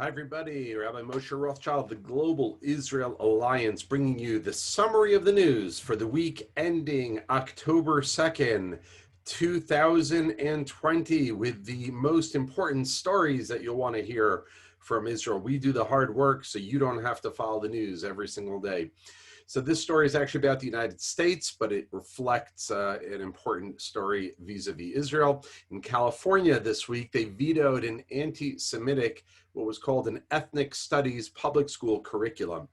Hi, everybody. Rabbi Moshe Rothschild, the Global Israel Alliance, bringing you the summary of the news for the week ending October 2nd, 2020, with the most important stories that you'll want to hear from Israel. We do the hard work so you don't have to follow the news every single day. So this story is actually about the United States, but it reflects an important story vis-a-vis Israel. In California this week, they vetoed an anti-Semitic, what was called an ethnic studies public school curriculum.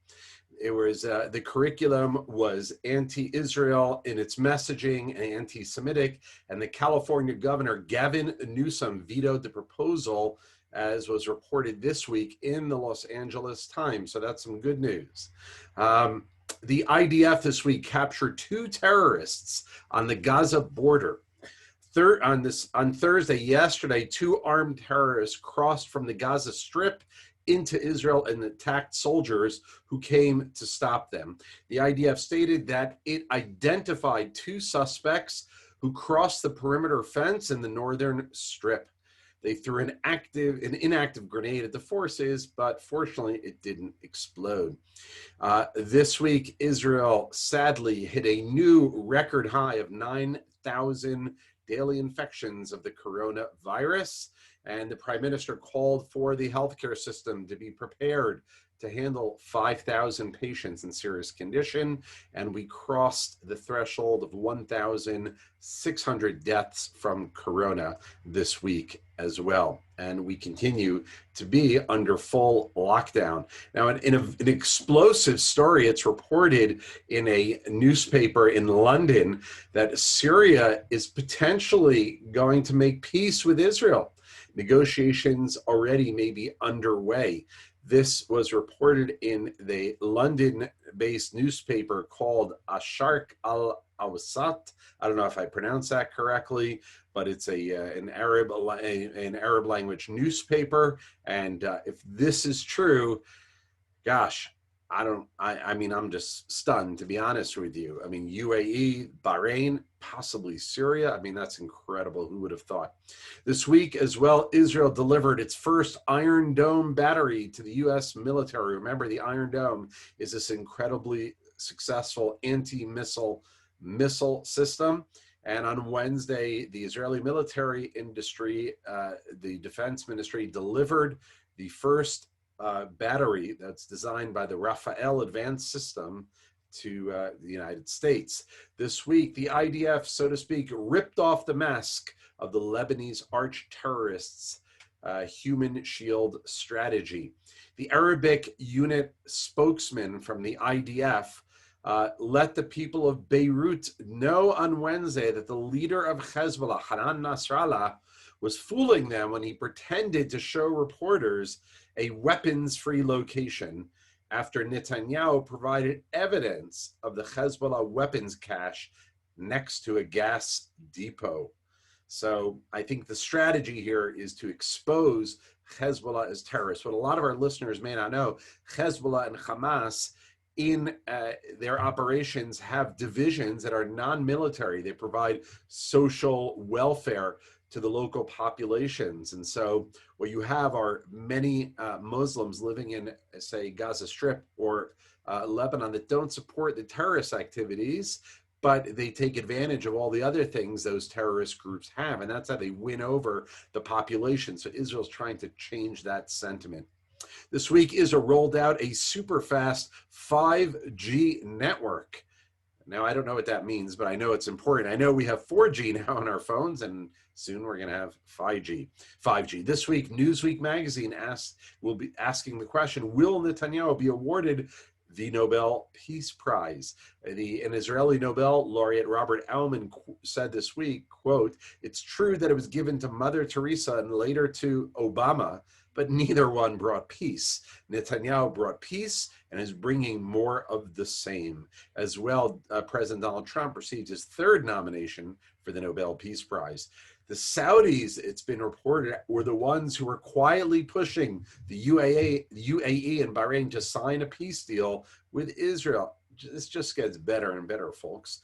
It was the curriculum was anti-Israel in its messaging and anti-Semitic, and the California governor Gavin Newsom vetoed the proposal, as was reported this week in the Los Angeles Times. So that's some good news. The IDF this week captured 2 terrorists on the Gaza border. On Thursday, yesterday, 2 armed terrorists crossed from the Gaza Strip into Israel and attacked soldiers who came to stop them. The IDF stated that it identified 2 suspects who crossed the perimeter fence in the northern strip. They threw an inactive grenade at the forces, but fortunately it didn't explode. This week, Israel sadly hit a new record high of 9,000 daily infections of the coronavirus, and the Prime Minister called for the healthcare system to be prepared to handle 5,000 patients in serious condition, and we crossed the threshold of 1,600 deaths from corona this week as well. And we continue to be under full lockdown. Now, in an explosive story, it's reported in a newspaper in London that Syria is potentially going to make peace with Israel. Negotiations already may be underway. This was reported in the London-based newspaper called Asharq al-Awsat. I don't know if I pronounced that correctly, but it's an Arab language newspaper. And if this is true, gosh, I'm just stunned, to be honest with you. I mean, UAE, Bahrain, possibly Syria. I mean, that's incredible. Who would have thought? This week as well, Israel delivered its first Iron Dome battery to the U.S. military. Remember, the Iron Dome is this incredibly successful anti-missile system. And on Wednesday, the Israeli military industry, the defense ministry, delivered the first battery that's designed by the Rafael Advanced System to the United States. This week, the IDF, so to speak, ripped off the mask of the Lebanese arch terrorists' human shield strategy. The Arabic unit spokesman from the IDF let the people of Beirut know on Wednesday that the leader of Hezbollah, Hanan Nasrallah, was fooling them when he pretended to show reporters a weapons-free location after Netanyahu provided evidence of the Hezbollah weapons cache next to a gas depot. So I think the strategy here is to expose Hezbollah as terrorists. What a lot of our listeners may not know, Hezbollah and Hamas in their operations have divisions that are non-military. They provide social welfare to the local populations. And so what you have are many Muslims living in, say, Gaza Strip or Lebanon that don't support the terrorist activities, but they take advantage of all the other things those terrorist groups have. And that's how they win over the population. So Israel's trying to change that sentiment. This week, Israel rolled out a super fast 5G network. Now, I don't know what that means, but I know it's important. I know we have 4G now on our phones, and soon we're going to have 5G. This week, Newsweek magazine will be asking the question, will Netanyahu be awarded the Nobel Peace Prize? An Israeli Nobel laureate, Robert Aumann, said this week, quote, "It's true that it was given to Mother Teresa and later to Obama, but neither one brought peace. Netanyahu brought peace and is bringing more of the same." As well, President Donald Trump received his 3rd nomination for the Nobel Peace Prize. The Saudis, it's been reported, were the ones who were quietly pushing the UAE and Bahrain to sign a peace deal with Israel. This just gets better and better, folks.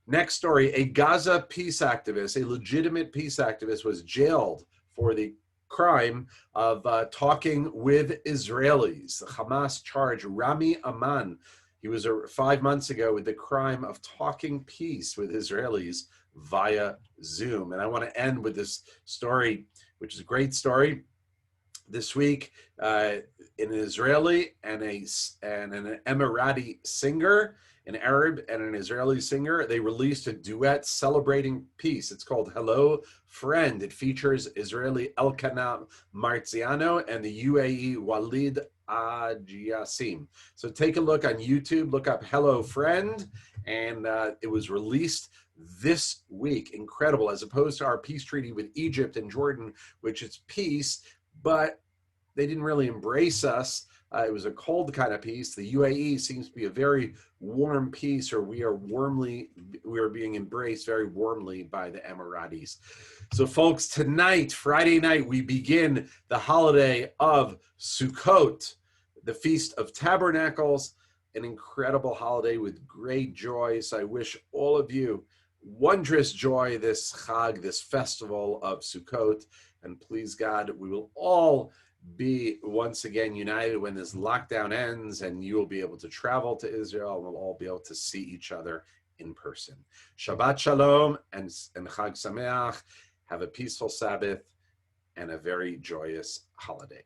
Next story, a Gaza peace activist, a legitimate peace activist, was jailed for the crime of talking with Israelis. The Hamas charged Rami Aman. He was 5 months ago with the crime of talking peace with Israelis via Zoom. And I want to end with this story, which is a great story. This week, an Israeli and an Emirati singer, an Arab and an Israeli singer, they released a duet celebrating peace. It's called Hello Friend. It features Israeli Elkanah Marziano and the UAE Walid Ajiasim. So take a look on YouTube, look up Hello Friend, and it was released this week. Incredible, as opposed to our peace treaty with Egypt and Jordan, which is peace, but they didn't really embrace us. It was a cold kind of peace. The UAE seems to be a very warm peace, or we are being embraced very warmly by the Emiratis. So folks, tonight, Friday night, we begin the holiday of Sukkot, the Feast of Tabernacles, an incredible holiday with great joy. So I wish all of you wondrous joy this Chag, this festival of Sukkot, and please God, we will all be once again united when this lockdown ends, and you will be able to travel to Israel, and we'll all be able to see each other in person. Shabbat Shalom and Chag Sameach. Have a peaceful Sabbath and a very joyous holiday.